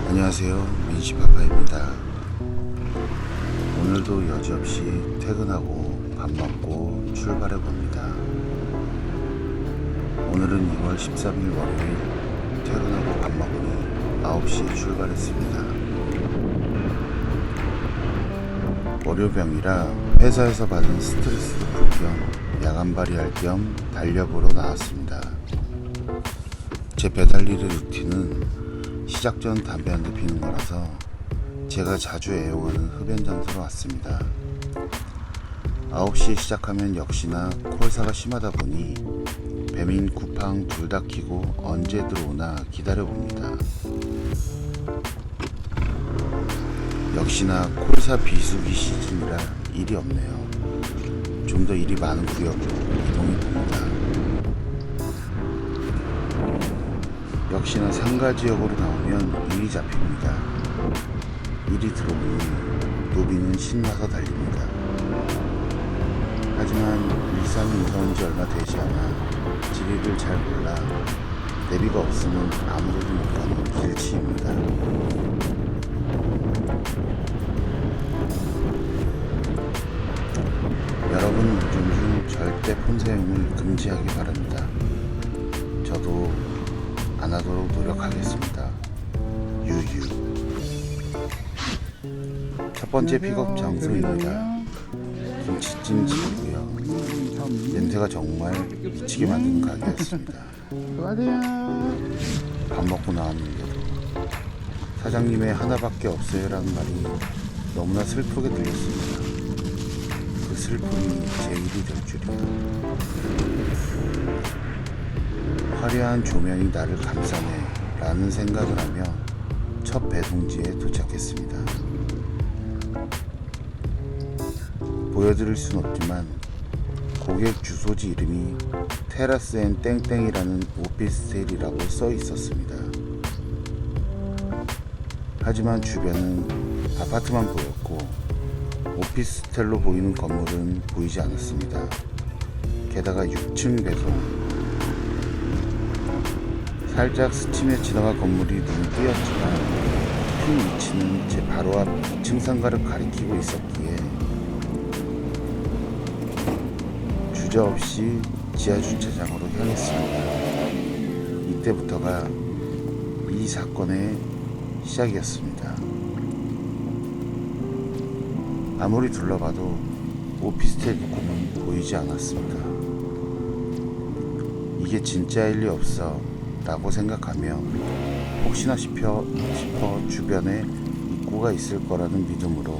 안녕하세요, 민시파파입니다. 오늘도 여지없이 퇴근하고 밥 먹고 출발해봅니다. 오늘은 2월 13일 월요일, 퇴근하고 밥 먹으니 9시에 출발했습니다. 월요병이라 회사에서 받은 스트레스도 풀 겸 야간 발휘할 겸 달력으로 나왔습니다. 제 배달 일의 루틴은 시작 전 담배 한 대 피는 거라서 제가 자주 애용하는 흡연 장소로 왔습니다. 9시에 시작하면 역시나 콜사가 심하다 보니 배민 쿠팡 둘 다 켜고 언제 들어오나 기다려봅니다. 역시나 콜사 비수기 시즌이라 일이 없네요. 좀 더 일이 많은 구역으로 이동해봅니다. 역시나 상가 지역으로 나오면 일이 잡힙니다. 일이 들어오니 노비는 신나서 달립니다. 하지만 일산에 이사온 지 얼마 되지 않아 지리를 잘 몰라 내비가 없으면 아무데도 못 가는 길치입니다. 여러분 운전 중 절대 폰 사용을 금지하기 바랍니다. 저도 안 하도록 노력하겠습니다. 유유. 첫 번째 픽업 장소입니다. 김치찜집이고요. 냄새가 정말 미치게 만드는 가게였습니다. 밥 먹고 나왔는데도 사장님의 하나밖에 없어요라는 말이 너무나 슬프게 들렸습니다. 그 슬픔이 제 일이 될 줄이야. 화려한 조명이 나를 감싸네 라는 생각을 하며 첫 배송지에 도착했습니다. 보여드릴 순 없지만 고객 주소지 이름이 테라스 앤 땡땡이라는 오피스텔이라고 써 있었습니다. 하지만 주변은 아파트만 보였고 오피스텔로 보이는 건물은 보이지 않았습니다. 게다가 6층 배송. 살짝 스치며 지나가 건물이 눈에 띄었지만 큰 위치는 제 바로 앞 2층 상가를 가리키고 있었기에 주저없이 지하주차장으로 향했습니다. 이때부터가 이 사건의 시작이었습니다. 아무리 둘러봐도 오피스텔 입구는 보이지 않았습니다. 이게 진짜일 리 없어 라고 생각하며 혹시나 싶어 주변에 입구가 있을 거라는 믿음으로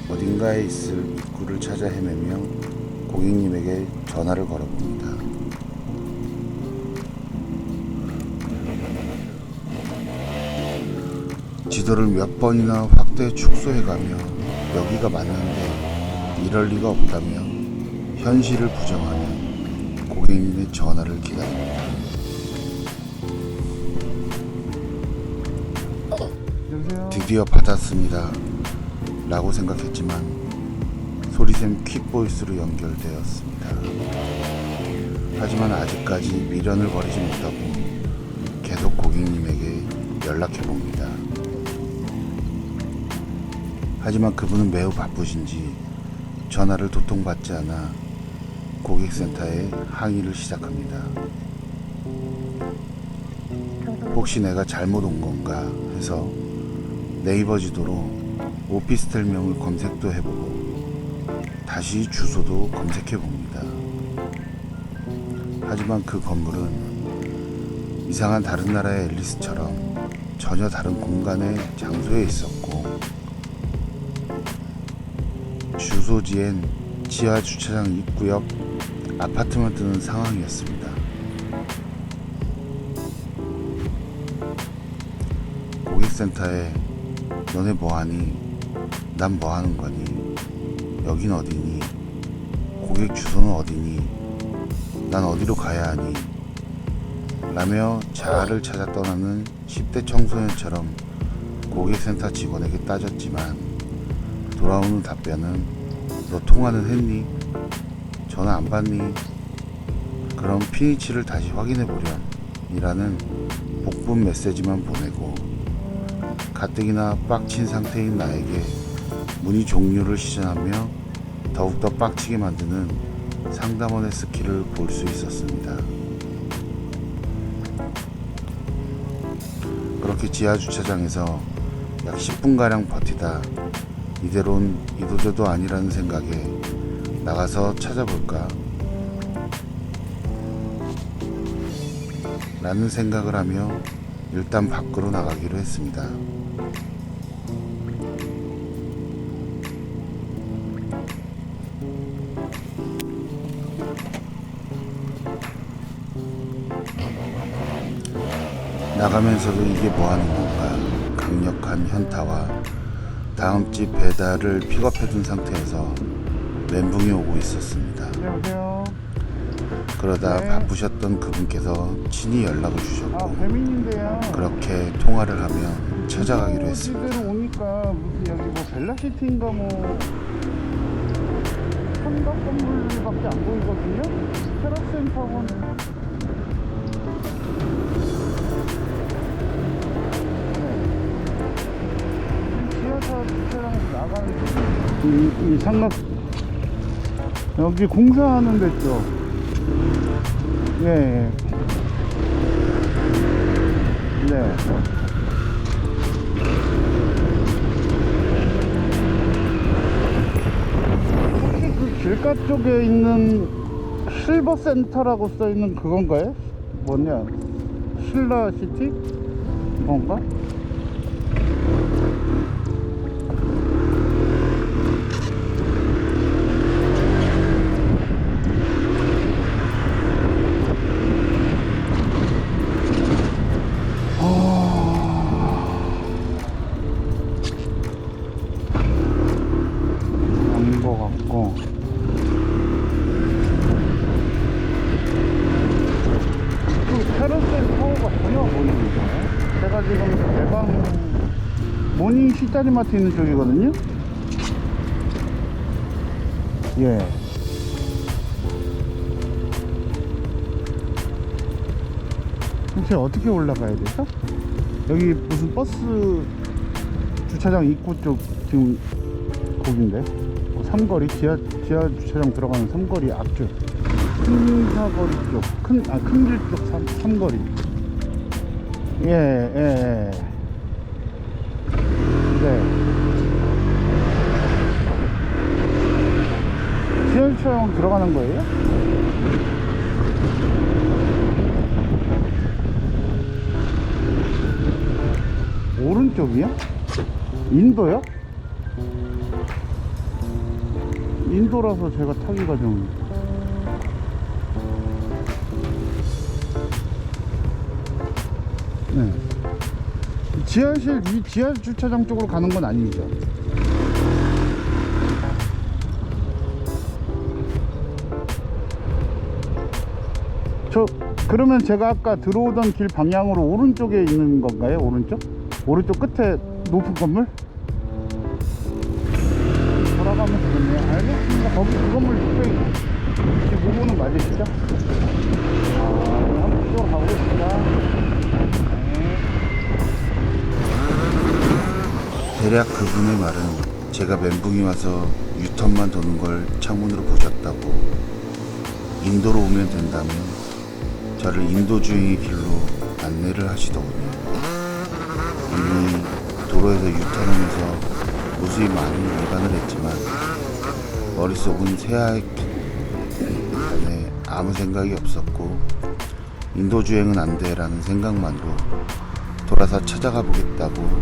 어딘가에 있을 입구를 찾아 헤매며 고객님에게 전화를 걸어봅니다. 지도를 몇 번이나 확대 축소해가며 여기가 맞는데 이럴 리가 없다며 현실을 부정하며 고객님의 전화를 기다립니다. 드디어 받았습니다 라고 생각했지만 소리샘 퀵보이스로 연결되었습니다. 하지만 아직까지 미련을 버리지 못하고 계속 고객님에게 연락해봅니다. 하지만 그분은 매우 바쁘신지 전화를 도통 받지 않아 고객센터에 항의를 시작합니다. 혹시 내가 잘못 온 건가 해서 네이버 지도로 오피스텔명을 검색도 해보고 다시 주소도 검색해봅니다. 하지만 그 건물은 이상한 다른 나라의 앨리스처럼 전혀 다른 공간의 장소에 있었고 주소지엔 지하 주차장 입구 옆 아파트만 뜨는 상황이었습니다. 고객센터에 너네 뭐하니? 난 뭐하는 거니? 여긴 어디니? 고객 주소는 어디니? 난 어디로 가야 하니? 라며 자아를 찾아 떠나는 10대 청소년처럼 고객센터 직원에게 따졌지만 돌아오는 답변은 너 통화는 했니? 전화 안 받니? 그럼 피니치를 다시 확인해 보렴 이라는 나쁜 메시지만 보내고 가뜩이나 빡친 상태인 나에게 문의 종료를 시전하며 더욱더 빡치게 만드는 상담원의 스킬을 볼 수 있었습니다. 그렇게 지하주차장에서 약 10분가량 버티다 이대로는 이도저도 아니라는 생각에 나가서 찾아볼까 라는 생각을 하며 일단 밖으로 나가기로 했습니다. 나가면서도 이게 뭐하는 건가 강력한 현타와 다음집 배달을 픽업해둔 상태에서 멘붕이 오고 있었습니다. 안녕하세요. 그러다 네. 바쁘셨던 그분께서 친히 연락을 주셨고 배민인데요. 그렇게 통화를 하며 찾아가기로 했습니다. 시대로 오니까 무슨 여기 뭐 벨라시티인가 뭐 삼각 건물밖에 안 보이거든요. 테라센터원. 지하철에서 나가는 이 삼각 여기 공사하는 데죠. 예, 예. 네. 혹시 그 길가 쪽에 있는 실버 센터라고 써 있는 그건가요? 뭐냐? 신라시티? 그건가? 아닌 것 같고. 테라센 타워가 전혀 보이는데 제가 지금 대방 모닝 시짜리마트 있는 쪽이거든요. 예. 대체 어떻게 올라가야 되죠? 여기 무슨 버스 주차장 입구 쪽 지금 거긴데 삼거리 지하 주차장 들어가는 삼거리 앞쪽 큰 사거리 쪽 큰 길 쪽 삼거리. 예. 네. 지하 주차장 들어가는 거예요? 오른쪽이요? 인도요? 인도라서 제가 타기가 좀 네. 지하실 이 지하 주차장 쪽으로 가는 건 아니죠? 그러면 제가 아까 들어오던 길 방향으로 오른쪽에 있는 건가요? 오른쪽 끝에 높은 건물? 돌아가면서 좋네요. 알겠습니다. 거기 그 건물 쪽에 지금 오고는 맞으시죠? 한번 그쪽으로 가보겠습니다. 네. 대략 그분의 말은 제가 멘붕이 와서 유턴만 도는 걸 창문으로 보셨다고 인도로 오면 된다면 저를 인도 주행의 길로 안내를 하시더군요. 이미 도로에서 유턴하면서 무수히 많은 위반을 했지만 머릿속은 새하얗기 때문에 아무 생각이 없었고 인도 주행은 안 돼 라는 생각만으로 돌아서 찾아가 보겠다고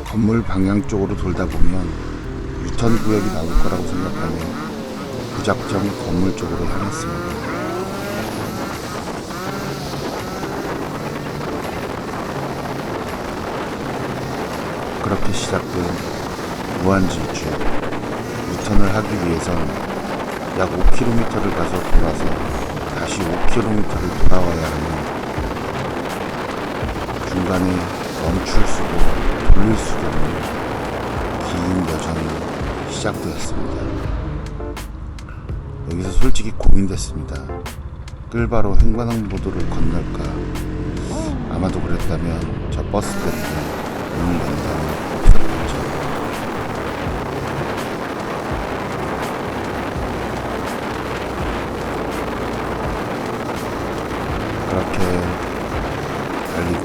건물 방향 쪽으로 돌다 보면 유턴 구역이 나올 거라고 생각하며 무작정 건물 쪽으로 향했습니다. 그렇게 시작된 무한질주. 유턴을 하기 위해선 약 5km를 가서 돌아서 다시 5km를 돌아와야 하는 중간에 멈출 수도 돌릴 수도 없는 긴 여정이 시작되었습니다. 여기서 솔직히 고민됐습니다. 끌바로 횡단보도를 건널까? 아마도 그랬다면 저 버스 때문에 오늘 연단은 없었겠죠. 그렇게 달리고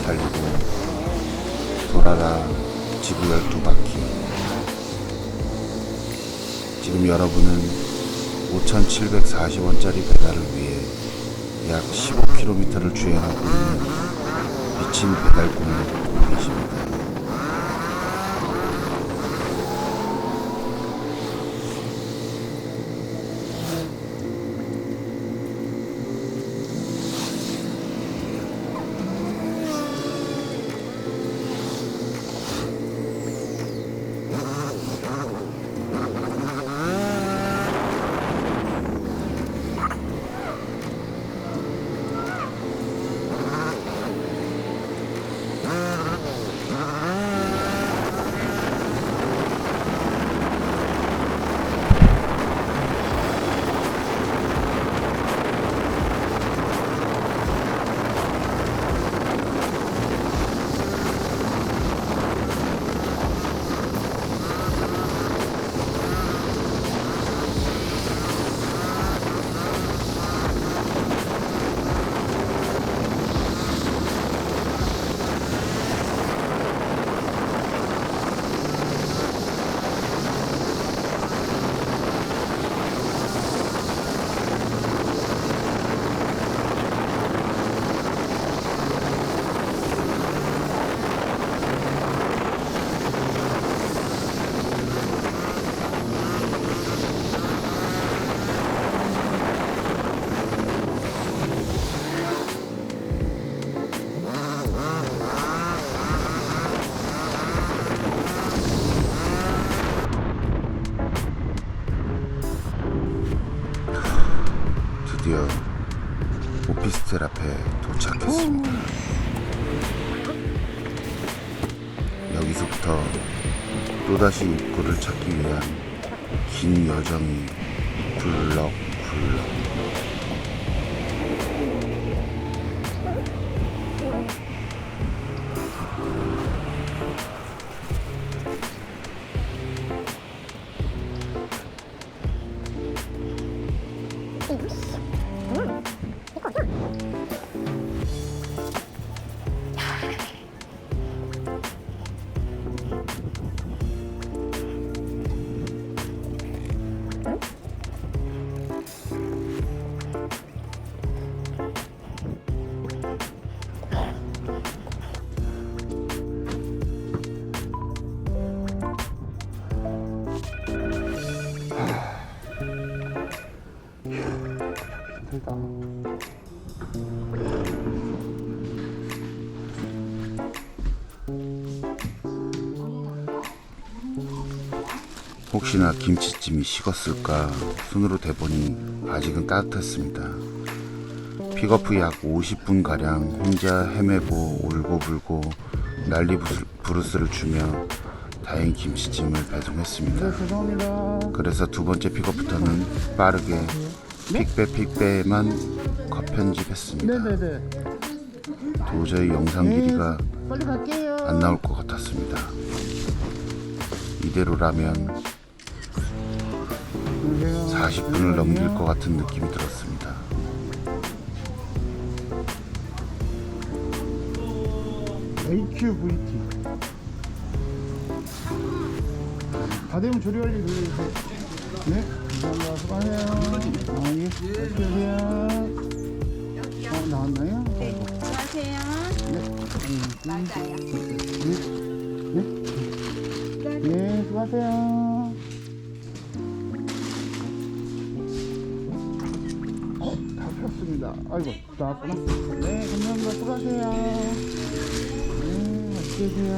살리고 돌아라 지구 12바퀴. 지금 여러분은 5,740원짜리 배달을 위해 약 15km를 주행하고 있는 미친 배달꾼을 보고 계십니다. 드디어 오피스텔 앞에 도착했습니다. 여기서부터 또다시 입구를 찾기 위한 긴 여정이 굴럭굴럭. 힘들다. 혹시나 김치찜이 식었을까 손으로 대보니 아직은 따뜻했습니다. 픽어프 약 50분가량 혼자 헤매고 울고불고 난리 부르스를 주며 다행히 김치찜을 배송했습니다. 네, 죄송합니다. 그래서 두 번째 픽업부터는 빠르게 픽배만 컷편집했습니다. 네네네. 도저히 영상 길이가 빨리 갈게요. 안 나올 것 같았습니다. 이대로라면 40분을 넘길 것 같은 느낌이 들었습니다. AQVT. 다 되면 조리 완료 눌러주세요. 네, 감사합니다. 수고하세요. 예, 안녕하세요. 나왔나요? 네, 수고하세요. 맞아요. 네, 수고하세요. 다 폈습니다. 아이고, 나왔구나. 네, 감사합니다. 수고하세요. 네, 맛있게 드세요.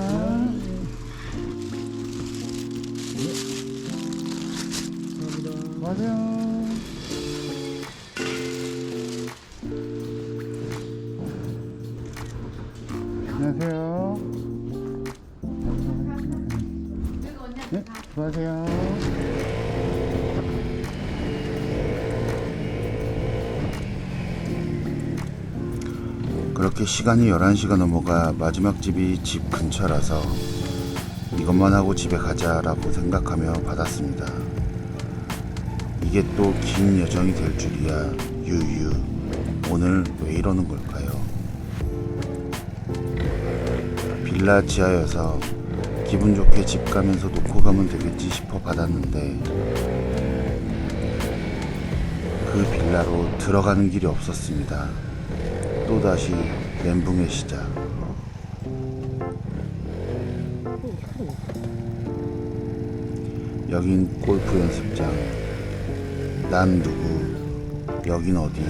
수고하세요. 안녕하세요. 네, 수고하세요. 그렇게 시간이 11시가 넘어가 마지막 집이 집 근처라서 이것만 하고 집에 가자라고 생각하며 받았습니다. 이게 또 긴 여정이 될 줄이야. 유유. 오늘 왜 이러는 걸까요? 빌라 지하여서 기분 좋게 집 가면서 놓고 가면 되겠지 싶어 받았는데 그 빌라로 들어가는 길이 없었습니다. 또다시 멘붕의 시작. 여긴 골프 연습장. 난 누구? 여긴 어디?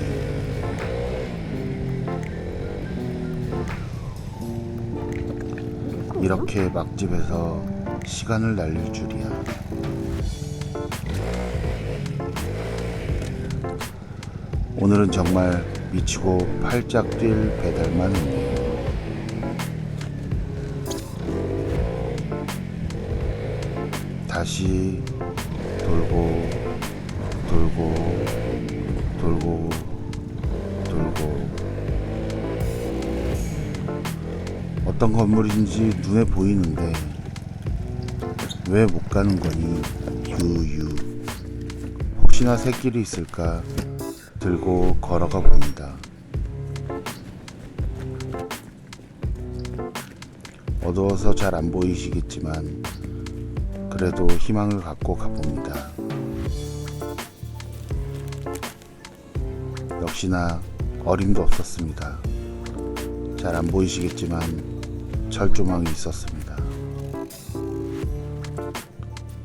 이렇게 막집에서 시간을 날릴 줄이야. 오늘은 정말 미치고 팔짝 뛸 배달만 했네요. 다시 돌고 돌고 돌고 돌고. 어떤 건물인지 눈에 보이는데 왜 못 가는 거니? 유유. 혹시나 새길이 있을까 들고 걸어가 봅니다. 어두워서 잘 안 보이시겠지만 그래도 희망을 갖고 가봅니다. 역시나 어림도 없었습니다. 잘 안 보이시겠지만 철조망이 있었습니다.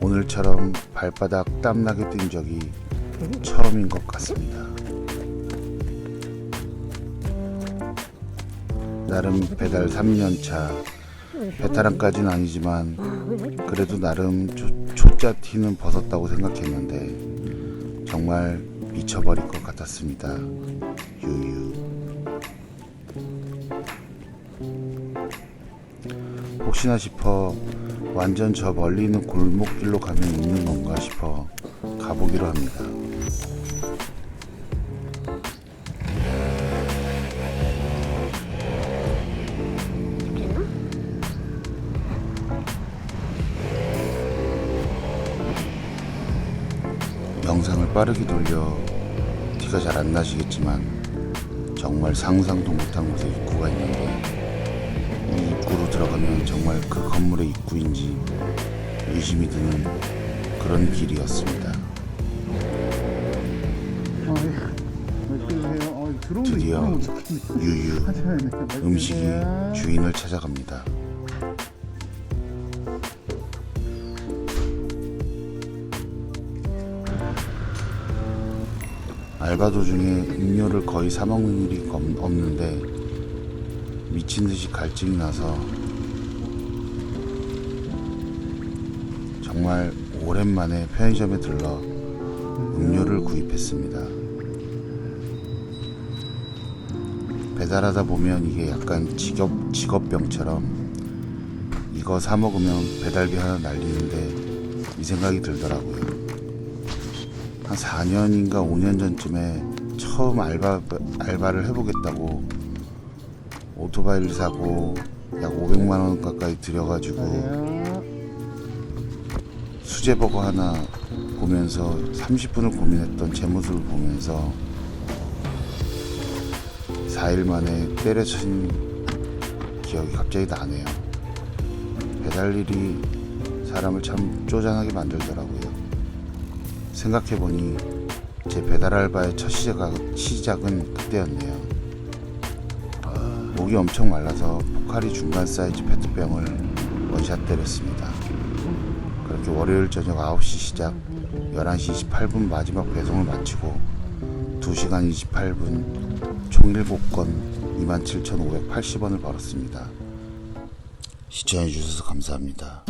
오늘처럼 발바닥 땀나게 뛴 적이 처음인 것 같습니다. 나름 배달 3년차, 베테랑까지는 아니지만 그래도 나름 초짜 티는 벗었다고 생각했는데 정말 미쳐버릴 것 같았습니다. 유유. 혹시나 싶어 완전 저 멀리 있는 골목길로 가면 있는 건가 싶어 가보기로 합니다. 영상을 빠르게 돌려 티가 잘 안 나시겠지만 정말 상상도 못한 곳에 입구가 있는데 이 입구로 들어가면 정말 그 건물의 입구인지 의심이 드는 그런 길이었습니다. 드디어 유유 음식이 주인을 찾아갑니다. 알바 도중에 음료를 거의 사 먹는 일이 없는데 미친듯이 갈증이 나서 정말 오랜만에 편의점에 들러 음료를 구입했습니다. 배달하다 보면 이게 약간 직업병처럼 이거 사 먹으면 배달비 하나 날리는데 이 생각이 들더라고요. 한 4년인가 5년 전쯤에 처음 알바를 해보겠다고 오토바이를 사고 약 500만원 가까이 들여가지고 수제버거 하나 보면서 30분을 고민했던 제 모습을 보면서 4일 만에 때려친 기억이 갑자기 나네요. 배달 일이 사람을 참 쪼잔하게 만들더라고요. 생각해보니 제 배달 알바의 첫 시작은 그때였네요. 목이 엄청 말라서 포카리 중간 사이즈 페트병을 원샷 때렸습니다. 그렇게 월요일 저녁 9시 시작 11시 28분 마지막 배송을 마치고 2시간 28분 총 7건 27,580원을 벌었습니다. 시청해주셔서 감사합니다.